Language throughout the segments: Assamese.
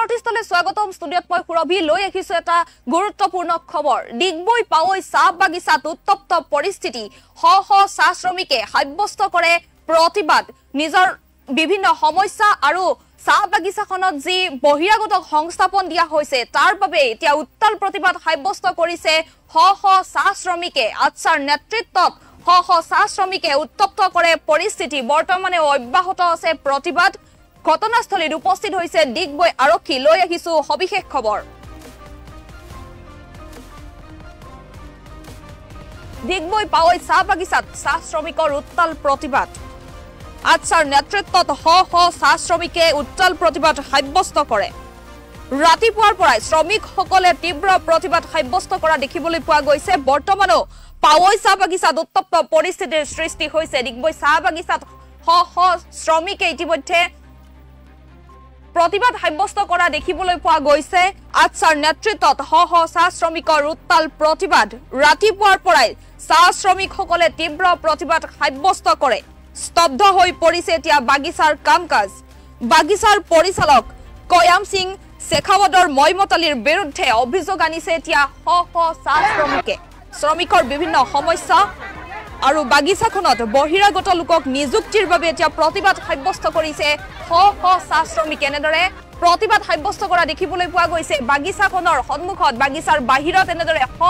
নৰ্থইষ্টলে স্বাগতম ষ্টুডিঅত মই সুৰভি লৈ আহিছো এটা গুৰুত্বপূৰ্ণ খবৰ ডিগবৈ পাৱৈ চাহ বাগিচাত উত্তপ্ত পৰিস্থিতি হ চাহ শ্ৰমিকে সাব্যস্ত কৰে প্ৰতিবাদ নিজৰ বিভিন্ন সমস্যা আৰু চাহ বাগিচাখনত যি বহিৰাগত সংস্থাপন দিয়া হৈছে তাৰ বাবে এতিয়া উত্তাল প্ৰতিবাদ সাব্যস্ত কৰিছে হ চাহ শ্ৰমিকে আচ্ছাৰ নেতৃত্বত হ চাহ শ্ৰমিকে উত্তপ্ত কৰে পৰিস্থিতি বৰ্তমানে অব্যাহত আছে প্ৰতিবাদ ঘটনাস্থলীত উপস্থিত হৈছে ডিগবৈ আৰক্ষী লৈ আহিছো সবিশেষ খবৰ ডিগবৈ পাৱৈ চাহ বাগিচাত চাহ শ্ৰমিকৰ উত্তাল প্ৰতিবাদ আচ্ছাৰ নেতৃত্বত হ চাহ শ্ৰমিকে উত্তাল প্ৰতিবাদ সাব্যস্ত কৰে ৰাতিপুৱাৰ পৰাই শ্ৰমিকসকলে তীব্ৰ প্ৰতিবাদ সাব্যস্ত কৰা দেখিবলৈ পোৱা গৈছে বৰ্তমানো পাৱৈ চাহ বাগিচাত উত্তপ্ত পৰিস্থিতিৰ সৃষ্টি হৈছে ডিগবৈ চাহ বাগিচাত হ শ্ৰমিকে ইতিমধ্যে প্ৰতিবাদ সাব্যস্ত কৰা দেখিবলৈ পোৱা গৈছে আচ্ছাৰ নেতৃত্বত হ চাহ শ্ৰমিকৰ উত্তাল প্ৰতিবাদ ৰাতিপুৱাৰ পৰাই চাহ শ্ৰমিকসকলে তীব্ৰ প্ৰতিবাদ সাব্যস্ত কৰে স্তব্ধ হৈ পৰিছে এতিয়া বাগিচাৰ কাম-কাজ বাগিচাৰ পৰিচালক কয়াম সিং শেখাৱতৰ মইমতালিৰ বিৰুদ্ধে অভিযোগ আনিছে এতিয়া হ চাহ শ্ৰমিকে শ্ৰমিকৰ বিভিন্ন সমস্যা আৰু বাগিচাখনত বহিৰাগত লোকক নিযুক্তিৰ বাবে এতিয়া প্ৰতিবাদ সাব্যস্ত কৰিছে হ চাহ শ্ৰমিকে এনেদৰে প্ৰতিবাদ সাব্যস্ত কৰা দেখিবলৈ পোৱা গৈছে বাগিচাখনৰ সন্মুখত বাগিচাৰ বাহিৰত এনেদৰে হ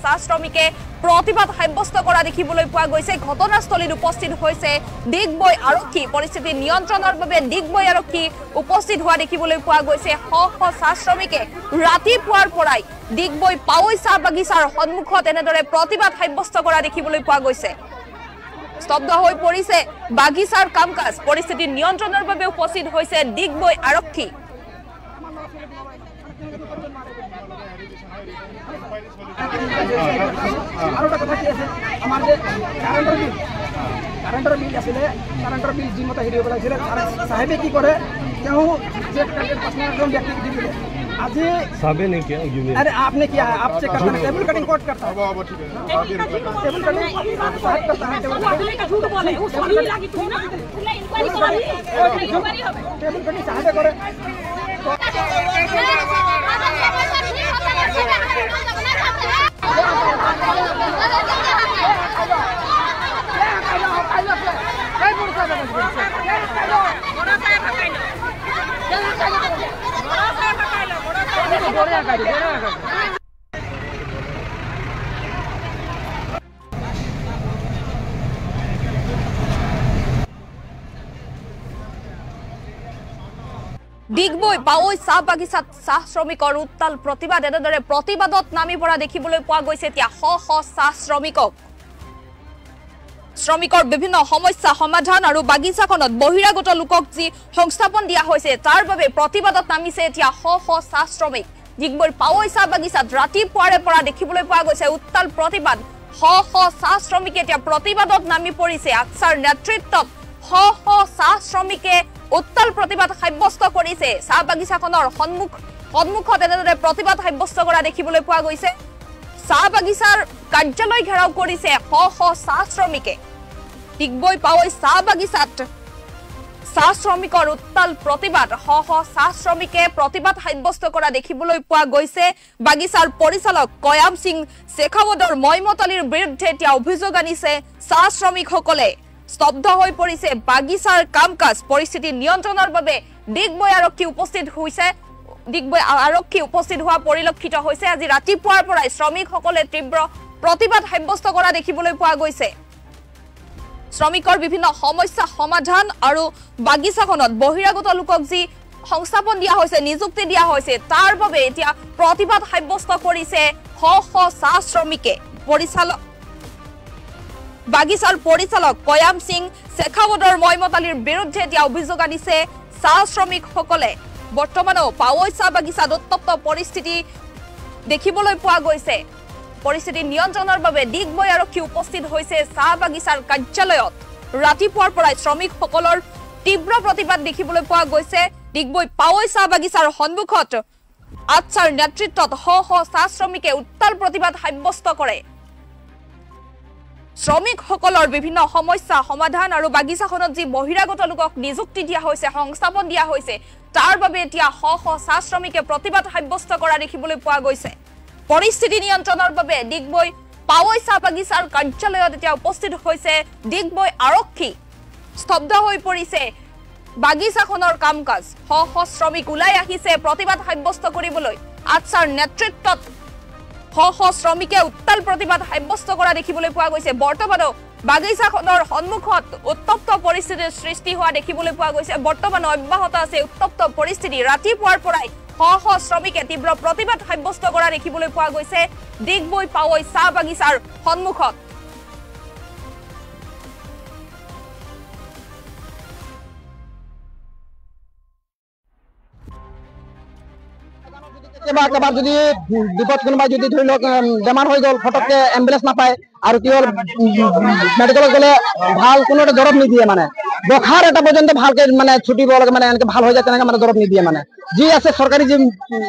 চাহ শ্ৰমিকে প্ৰতিবাদ সাব্যস্ত কৰা দেখিবলৈ পোৱা গৈছে ঘটনাস্থলীত উপস্থিত হৈছে ডিগবৈ আৰক্ষী পৰিস্থিতি নিয়ন্ত্ৰণৰ বাবে ডিগবৈ আৰক্ষী উপস্থিত হোৱা দেখিবলৈ পোৱা গৈছে হ চাহ শ্ৰমিকে ৰাতিপুৱাৰ পৰাই ডিগবৈ পাৱৈ চাহ বাগিচাৰ সন্মুখত এনেদৰে প্ৰতিবাদ সাব্যস্ত কৰা দেখিবলৈ পোৱা গৈছে স্তব্ধ হৈ পৰিছে বাগিচাৰ কাম-কাজ পৰিস্থিতি নিয়ন্ত্ৰণৰ বাবে উপস্থিত হৈছে ডিগবৈ আৰক্ষী কাৰেণ্টৰ বিল আছিলে কাৰেণ্টৰ বিল যি মতে হেৰি হ'ব লাগিছিলে চাহেবে কি কৰে তেওঁ যে পাৰ্চনেল ব্যক্তি দি দিলে আজি साहब ने क्या यूनियन अरे आपने किया है आप चेक करते हैं टेबल कटिंग कोड करता है वो ठीक है टेबल कटिंग साहब करता है टेबल कटिंग का झूठ बोले वो सही लागी तू ना तुमने इंक्वायरी करावी इंक्वायरी হবে टेबल कटिंग साहब करे ডিগবৈ পাৱৈ চাহ বাগিচাত চাহ শ্ৰমিকৰ উত্তাল প্ৰতিবাদ এনেদৰে প্ৰতিবাদত নামি পৰা দেখিবলৈ পোৱা গৈছে এতিয়া হ চাহ শ্ৰমিকক শ্ৰমিকৰ বিভিন্ন সমস্যা সমাধান আৰু বাগিচাখনত বহিৰাগত লোকক যি সংস্থাপন দিয়া হৈছে তাৰ বাবে প্ৰতিবাদত নামিছে এতিয়া হ চাহ শ্ৰমিক ডিগবৈৰ পাৱৈ চাহ বাগিচাত ৰাতিপুৱাৰে পৰা দেখিবলৈ পোৱা গৈছে উত্তাল প্ৰতিবাদ হ চাহ শ্ৰমিকে এতিয়া প্ৰতিবাদত নামি পৰিছে আচ্ছাৰ নেতৃত্বত হ চাহ শ্ৰমিকে উত্তাল প্ৰতিবাদ সাব্যস্ত কৰিছে চাহ বাগিচাখনৰ সন্মুখত এনেদৰে প্ৰতিবাদ সাব্যস্ত কৰা দেখিবলৈ পোৱা গৈছে চাহ বাগিচাৰ কাৰ্যালয় ঘেৰাও কৰিছে হ চাহ শ্ৰমিকে ডিগবৈ পাৱৈ চাহ বাগিচাত চাহ শ্ৰমিকৰ উত্তাল প্ৰতিবাদ হ চাহ শ্ৰমিকে প্ৰতিবাদ সাব্যস্ত কৰা দেখিবলৈ পোৱা গৈছে বাগিচাৰ পৰিচালক কয়াম সিং শেখাৱতৰ মইমতালিৰ বিৰুদ্ধে এতিয়া অভিযোগ আনিছে চাহ শ্ৰমিকসকলে স্তব্ধ হৈ পৰিছে বাগিচাৰ কাম-কাজ পৰিস্থিতি নিয়ন্ত্ৰণৰ বাবে ডিগবৈ আৰক্ষী উপস্থিত হৈছে ডিগবৈ আৰক্ষী উপস্থিত হোৱা পৰিলক্ষিত হৈছে আজি ৰাতিপুৱাৰ পৰাই শ্ৰমিকসকলে তীব্ৰ প্ৰতিবাদ সাব্যস্ত কৰা দেখিবলৈ পোৱা গৈছে শ্ৰমিকৰ বিভিন্ন সমস্যা সমাধান আৰু বাগিচাখনত বহিৰাগত লোকক যি সংস্থাপন দিয়া হৈছে নিযুক্তি দিয়া হৈছে তাৰ বাবে এতিয়া প্ৰতিবাদ সাব্যস্ত কৰিছে হ চাহ শ্ৰমিকে বাগিচাৰ পৰিচালক কয়াম সিং শেখাৱতৰ মইমতালিৰ বিৰুদ্ধে এতিয়া অভিযোগ আনিছে চাহ শ্ৰমিকসকলে বৰ্তমানো পাৱৈ চাহ বাগিচাত উত্তপ্ত পৰিস্থিতি দেখিবলৈ পোৱা গৈছে পৰিস্থিতি নিয়ন্ত্ৰণৰ বাবে ডিগবৈ আৰক্ষী উপস্থিত হৈছে চাহ বাগিচাৰ কাৰ্যালয়ত ৰাতিপুৱাৰ পৰাই শ্ৰমিকসকলৰ তীব্ৰ প্ৰতিবাদ দেখিবলৈ পোৱা গৈছে ডিগবৈ পাৱৈ চাহ বাগিচাৰ সন্মুখত আচ্ছাৰ নেতৃত্বত হ চাহ শ্ৰমিকে উত্তাল প্ৰতিবাদ সাব্যস্ত কৰে শ্ৰমিকসকলৰ বিভিন্ন সমস্যা সমাধান আৰু বাগিচাখনত যি বহিৰাগত লোকক নিযুক্তি দিয়া হৈছে সংস্থাপন দিয়া হৈছে তাৰ বাবে এতিয়া শ শ চাহ শ্ৰমিকে প্ৰতিবাদ সাব্যস্ত কৰা দেখিবলৈ পোৱা গৈছে পৰিস্থিতি নিয়ন্ত্ৰণৰ বাবে ডিগবৈ পাৱৈ চাহ বাগিচাৰ কাৰ্যালয়ত এতিয়া উপস্থিত হৈছে ডিগবৈ আৰক্ষী স্তব্ধ হৈ পৰিছে বাগিচাখনৰ কাম-কাজ শ শ শ্ৰমিক ওলাই আহিছে প্ৰতিবাদ সাব্যস্ত কৰিবলৈ আছাৰ নেতৃত্বত শ শ শ্ৰমিকে উত্তাল প্ৰতিবাদ সাব্যস্ত কৰা দেখিবলৈ পোৱা গৈছে বৰ্তমানো বাগিচাখনৰ সন্মুখত উত্তপ্ত পৰিস্থিতিৰ সৃষ্টি হোৱা দেখিবলৈ পোৱা গৈছে বৰ্তমান অব্যাহত আছে উত্তপ্ত পৰিস্থিতি ৰাতিপুৱাৰ পৰাই শ শ শ্ৰমিকে তীব্ৰ প্ৰতিবাদ সাব্যস্ত কৰা দেখিবলৈ পোৱা গৈছে ডিগবৈ পাৱৈ চাহ বাগিচাৰ সন্মুখত এবাৰ যদি বিপদ কোনোবাই যদি ধৰি লওক বেমাৰ হৈ গ'ল ফটককে এম্বুলেন্স নাপায় আৰু কি হ'ল মেডিকেলত গ'লে ভাল কোনো এটা দৰৱ নিদিয়ে মানে বখাৰ এটা পৰ্যন্ত ভালকে মানে ছুটি দিব লাগে মানে এনেকে ভাল হৈ যায় তেনেকে মানে দৰৱ নিদিয়ে মানে যি আছে চৰকাৰী যি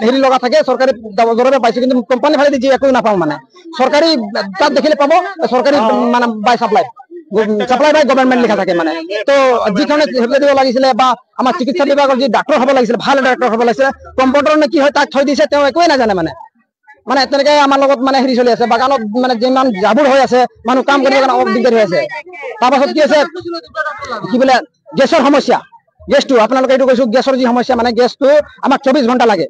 হেৰি লগা থাকে চৰকাৰী দৰৱে পাইছে কিন্তু কোম্পানী ফালেদি যি একো নাপাওঁ মানে চৰকাৰী তাত দেখিলে পাব চৰকাৰী মানে বাই চাপ্লাই বাই গভৰ্ণমেণ্ট লিখা থাকে মানে তো যিখনে হেৰি দিব লাগিছিলে বা আমাৰ চিকিৎসা বিভাগৰ যি ডাক্তৰ হ'ব লাগিছিলে ভাল ডাক্তৰ হ'ব লাগিছিলে কম্পাউণ্ডাৰ নে কি হয় তাক থৈ দিছে তেওঁ একোৱে নাজানে মানে তেনেকে আমাৰ লগত মানে হেৰি চলি আছে বাগানত মানে যিমান জাবুৰ হৈ আছে মানুহ কাম কৰিব কাৰণে অলপ দিগদাৰ হৈ আছে তাৰপাছত কি আছে কি বোলে গেছৰ সমস্যা গেছটো আপোনালোকে এইটো কৈছো গেছৰ যি সমস্যা মানে গেছটো আমাক 24 ঘণ্টা লাগে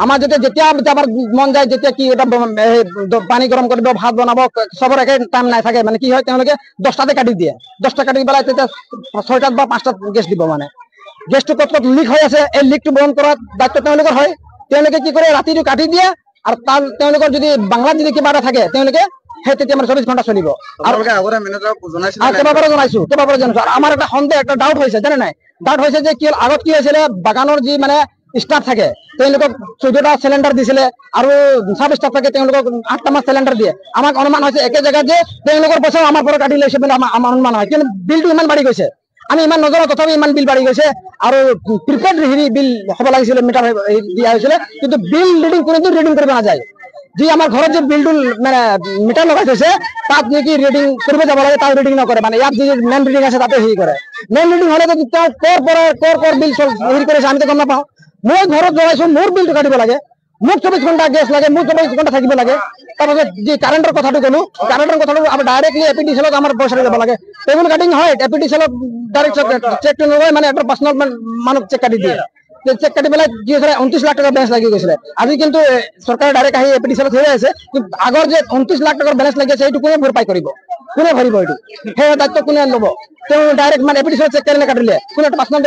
আমাৰ যেতিয়া আমাৰ মন যায় যেতিয়া কি এটা পানী গৰম কৰিব ভাত বনাব চবৰ একে টাইম নাই থাকে মানে কি হয় তেওঁলোকে 10টাতে কাটি দিয়ে 10টা কাটি পেলাই তেতিয়া 6টাত বা 5টাত গেছ দিব মানে গেছটো ক'ত লিক হৈ আছে এই লিকটো বন্ধ কৰাৰ দায়িত্ব তেওঁলোকৰ হয় তেওঁলোকে কি কৰে ৰাতিটো কাটি দিয়ে আৰু তাৰ তেওঁলোকৰ যদি বাংলাত যদি কিবা এটা থাকে তেওঁলোকে সেই তেতিয়া আমাৰ 24 ঘণ্টা চলিব আৰু কেইবাবাৰো জনাইছো আৰু আমাৰ এটা সন্দেহ একটা ডাউট হৈছে জানে নাই ডাউট হৈছে যে কি আগত কি হৈছিলে বাগানৰ যি মানে ষ্টাফ থাকে তেওঁলোকক 14টা সিলিন্ডাৰ দিছিলে আৰু সাব ষ্টাফ থাকে তেওঁলোকক 8টা মান সিলিন্ডাৰ দিয়ে আমাক অনুমান হৈছে একে জায়গাত যে তেওঁলোকৰ পইচা আমাৰ পৰা কাটি লৈছে বুলি আমাৰ অনুমান হয় কিন্তু বিলটো ইমান বাঢ়ি গৈছে আমি ইমান নজনা তথাপি ইমান বিল বাঢ়ি গৈছে আৰু প্ৰিপেড হেৰি বিল হ'ব লাগিছিলে মিটাৰ দিয়া হৈছিলে কিন্তু বিল ৰিডিং কোনোদিন ৰিডিং কৰিব নাযায় যি আমাৰ ঘৰত যে বিলটো মানে মিটাৰ লগাই থৈছে তাত নেকি ৰিডিং কৰিব যাব লাগে তাত ৰিডিং নকৰে মানে ইয়াত যি মেইন ৰিডিং আছে তাতে হেৰি কৰে মেইন ৰিডিং হ'লে যদি তেওঁ কৰ বিল হেৰি কৰিছে আমি গম নাপাওঁ মই ঘৰত জনাইছো মোৰ বিলটো কাটিব লাগে মোক 24 ঘণ্টা গেছ লাগে মোক 24 ঘণ্টা থাকিব লাগে তাৰপাছত যি কাৰেণ্টৰ কথাটো ক'লো কাৰেণ্টৰ কথাটো আমাৰ ডাইৰেক্টলি এপিডিচিএলত আমাৰ পইচা দিব লাগে টেবুল কাটিং হয় এপিডিচিএলত ডাইৰেক্ট চেক নকৰে মানে এটা পাৰ্চনেল মানুহ চেক কাটি দিয়ে চেক কাটি পেলাই কি হৈছিলে 29 লাখ টকা বেলেঞ্চ লাগি গৈছিলে আজি কিন্তু চৰকাৰে ডাইৰেক্ট আহি এপিডিচিএলত হৈ আছে কিন্তু আগৰ যে 29 লাখ টকাৰ বেলেঞ্চ লাগি আছে এইটো কোনে ভৰপাই কৰিব কোনে ভৰিব এইটো সেই দায়িত্ব কোনে ল'ব তেওঁ ডাইৰেক্ট মানে এপিডিচিএলত চেক কৰিলে কাটিলে কোনো এটা পাৰ্চনেল